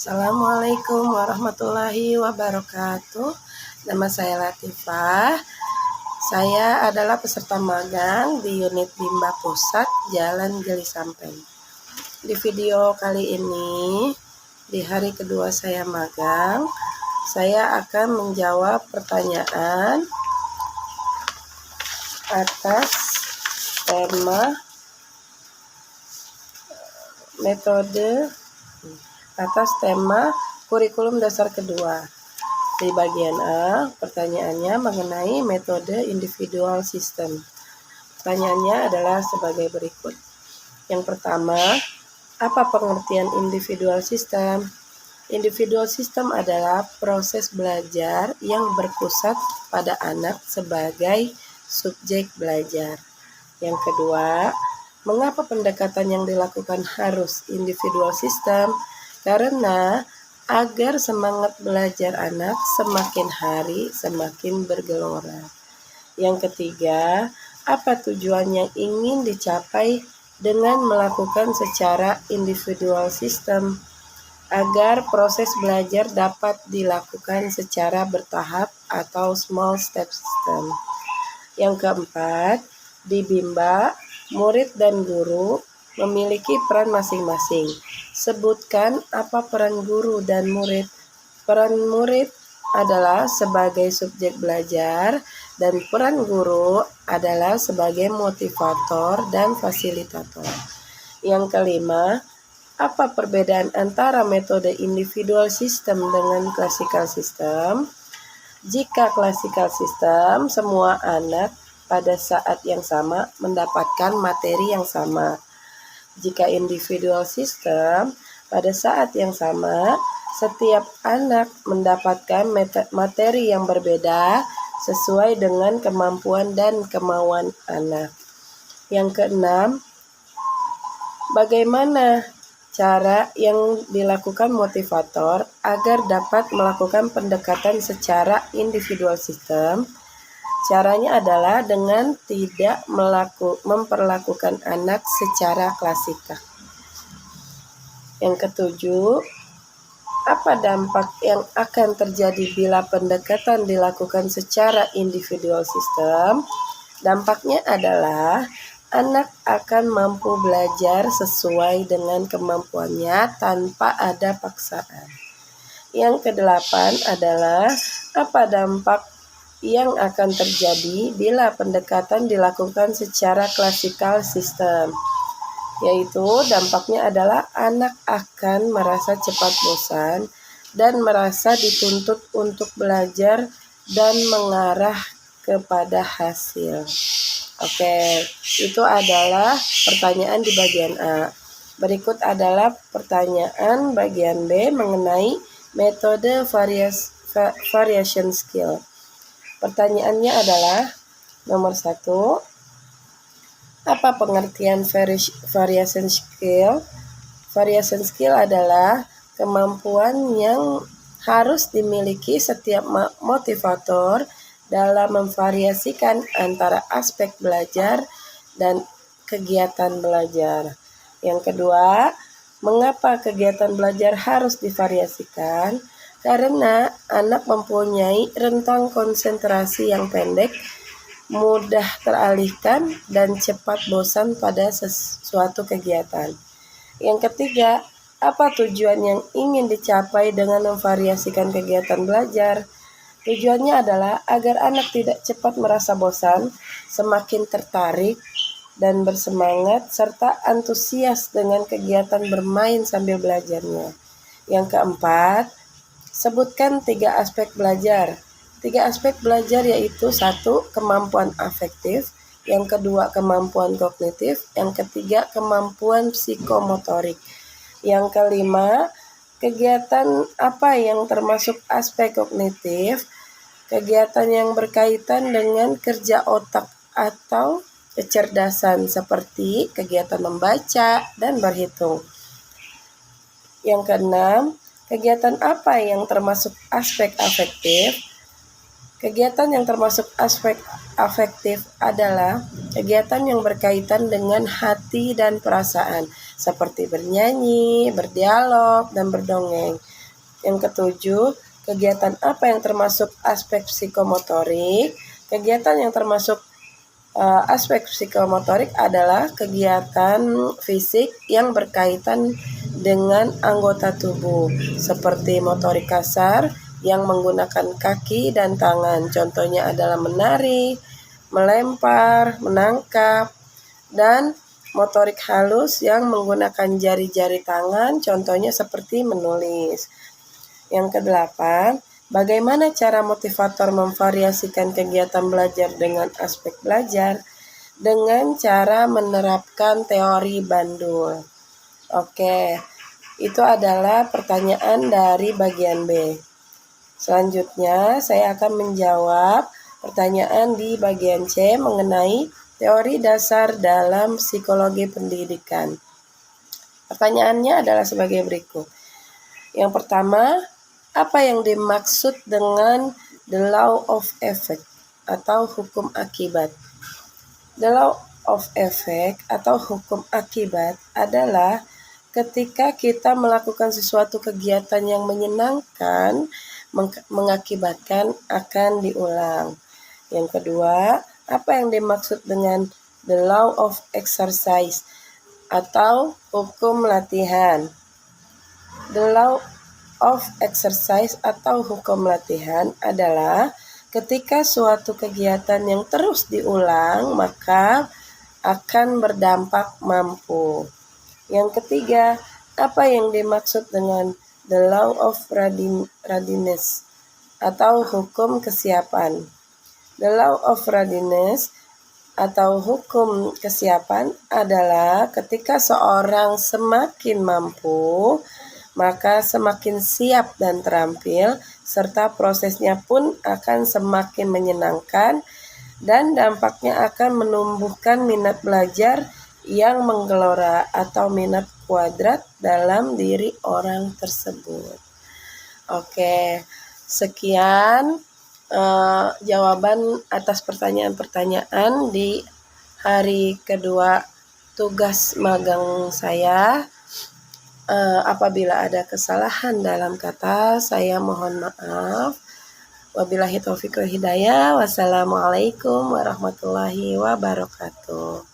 Assalamualaikum warahmatullahi wabarakatuh. Nama saya Latifah. Saya adalah peserta magang di unit Bimba Pusat Jalan Gili Sampeng. Di video kali ini, di hari kedua saya magang, saya akan menjawab pertanyaan atas tema kurikulum dasar kedua. Di bagian A, pertanyaannya mengenai metode individual system. Pertanyaannya adalah sebagai berikut. Yang pertama, apa pengertian individual system? Individual system adalah proses belajar yang berpusat pada anak sebagai subjek belajar. Yang kedua, mengapa pendekatan yang dilakukan harus individual system? Karena agar semangat belajar anak semakin hari semakin bergelora. Yang ketiga, apa tujuan yang ingin dicapai dengan melakukan secara individual system? Agar proses belajar dapat dilakukan secara bertahap atau small step system. Yang keempat, di Bimba, murid dan guru memiliki peran masing-masing. Sebutkan apa peran guru dan murid. Peran murid adalah sebagai subjek belajar dan peran guru adalah sebagai motivator dan fasilitator. Yang kelima, apa perbedaan antara metode individual system dengan classical system? Jika classical system, semua anak pada saat yang sama mendapatkan materi yang sama. Jika individual system, pada saat yang sama, setiap anak mendapatkan materi yang berbeda sesuai dengan kemampuan dan kemauan anak. Yang keenam, bagaimana cara yang dilakukan motivator agar dapat melakukan pendekatan secara individual system? Caranya adalah dengan tidak memperlakukan anak secara klasikal. Yang ketujuh, apa dampak yang akan terjadi bila pendekatan dilakukan secara individual system? Dampaknya adalah anak akan mampu belajar sesuai dengan kemampuannya tanpa ada paksaan. Yang kedelapan adalah apa dampak yang akan terjadi bila pendekatan dilakukan secara classical system, yaitu dampaknya adalah anak akan merasa cepat bosan dan merasa dituntut untuk belajar dan mengarah kepada hasil. Oke, itu adalah pertanyaan di bagian A. Berikut adalah pertanyaan bagian B mengenai metode variation skill. Pertanyaannya adalah nomor 1, apa pengertian variation skill? Variation skill adalah kemampuan yang harus dimiliki setiap motivator dalam memvariasikan antara aspek belajar dan kegiatan belajar. Yang kedua, mengapa kegiatan belajar harus divariasikan? Karena anak mempunyai rentang konsentrasi yang pendek, mudah teralihkan, dan cepat bosan pada sesuatu kegiatan. Yang ketiga, apa tujuan yang ingin dicapai dengan memvariasikan kegiatan belajar? Tujuannya adalah agar anak tidak cepat merasa bosan, semakin tertarik dan bersemangat, serta antusias dengan kegiatan bermain sambil belajarnya. Yang keempat, sebutkan 3 aspek belajar. 3 aspek belajar yaitu 1. Kemampuan afektif, yang kedua kemampuan kognitif, yang ketiga kemampuan psikomotorik. Yang kelima, kegiatan apa yang termasuk aspek kognitif? Kegiatan yang berkaitan dengan kerja otak atau kecerdasan seperti kegiatan membaca dan berhitung. Yang keenam, kegiatan apa yang termasuk aspek afektif? Kegiatan yang termasuk aspek afektif adalah kegiatan yang berkaitan dengan hati dan perasaan, seperti bernyanyi, berdialog, dan berdongeng. Yang ketujuh, kegiatan apa yang termasuk aspek psikomotorik? Kegiatan yang termasuk aspek psikomotorik adalah kegiatan fisik yang berkaitan dengan anggota tubuh, seperti motorik kasar yang menggunakan kaki dan tangan. Contohnya adalah menari, melempar, menangkap, dan motorik halus yang menggunakan jari-jari tangan, contohnya seperti menulis. Yang kedelapan, bagaimana cara motivator memvariasikan kegiatan belajar dengan aspek belajar? Dengan cara menerapkan teori Bandul. Oke, itu adalah pertanyaan dari bagian B. Selanjutnya, saya akan menjawab pertanyaan di bagian C mengenai teori dasar dalam psikologi pendidikan. Pertanyaannya adalah sebagai berikut. Yang pertama, apa yang dimaksud dengan the law of effect atau hukum akibat? The law of effect atau hukum akibat adalah ketika kita melakukan sesuatu kegiatan yang menyenangkan, mengakibatkan akan diulang. Yang kedua, apa yang dimaksud dengan the law of exercise atau hukum latihan? The law of exercise atau hukum latihan adalah ketika suatu kegiatan yang terus diulang maka akan berdampak mampu. Yang ketiga, apa yang dimaksud dengan the law of readiness atau hukum kesiapan? The law of readiness atau hukum kesiapan adalah ketika seorang semakin mampu, maka semakin siap dan terampil, serta prosesnya pun akan semakin menyenangkan dan dampaknya akan menumbuhkan minat belajar yang menggelora atau minat kuadrat dalam diri orang tersebut. Oke, sekian jawaban atas pertanyaan-pertanyaan di hari kedua tugas magang saya. Apabila ada kesalahan dalam kata, saya mohon maaf. Wabillahi taufiq wal hidayah. Wassalamualaikum warahmatullahi wabarakatuh.